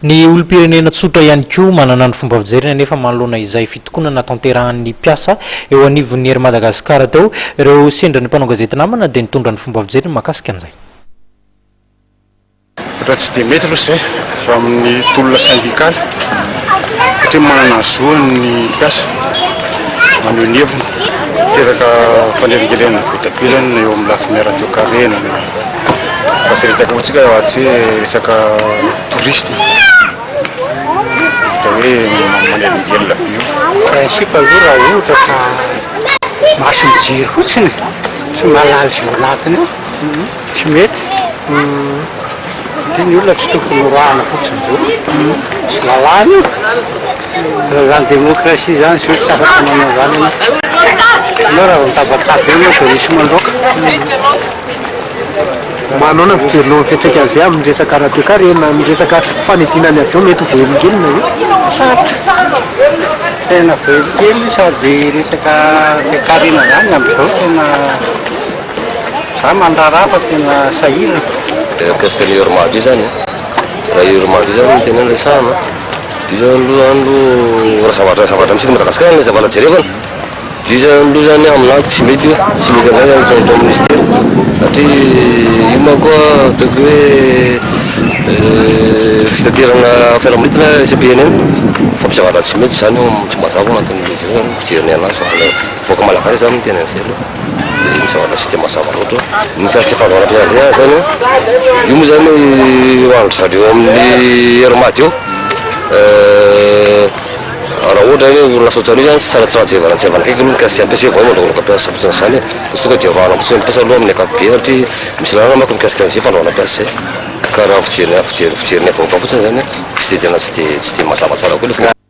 Ny olom-pirenena tsotra ihany koa manana ny fomba fijerena nefa manoloana izay fitokonana tanterahan'ny piasa eo anivon'ny ery Madagasikara tao ireo sendra ny mpanao gazety namana dia nitondra ny fomba fijerena mahakasika an'izay. Raha tsy dia mety aloha izay fa amin'ny tolona syndikaly satria manana zoany piasa maneho ny heviny teraka fanelingelena betapelana eo amin'ny lafiny radio carena fa sy resaka ohatsika tsy hoe resaka touriste hita hoe manelingelona bio principe aloha raha ohatra ka maso mijery fotsiny sy malala journatiny tsy mety dia ny olona tsy tokony roahana fotsiny zao sy lalàna raha zany démocratie zany sy hoe tsy afaka manao zany anao raha mitabataba eo dia misy mandroaka. Manao na fijerino fetraka azy amin'ny resaka radio carena amin'ny resaka fanidinany avion mety ho velongelina io sarotra tena velokely sady resaka carena zany amin'izao tena za mandraraha fa tena sahirana. Qu'est-ce que l'urmadu zany za urmadu zany tena resahana io zany aloha zavatra misy Madagasikara ilay zavatra jerevana io zany aloha zany aminahy tsy mety aminay zany tao ministère satria io ma koa toko hoe fitaterana fiaramonidina CBNN fampisavatra tsy mety zany tsy mazava anatin'ilay zany fijeriny anazy voaka malagasy zany tena an'izay aloha dia misy zavatra tsy dia mazava loatra mikasika fandoaram-pianarana zany io moa zany hoandry zareo amin'ny urmadu eo raha ohatra hoe orinasa ohatran'io zany tsy tsara tsy fahajevanantsevana kaiky aloha mikasika ampiasa vao mandroaka piasa fotsiny zany soka dia vahana fotsiny piasa aloha amin'ny akapobe satria misy lalàna manko mikasika an'izay fandrahoana piasa zay ka raha fijeriny avaoka fotsiny zany tsy dia tena tsy dia mazava tsara koa le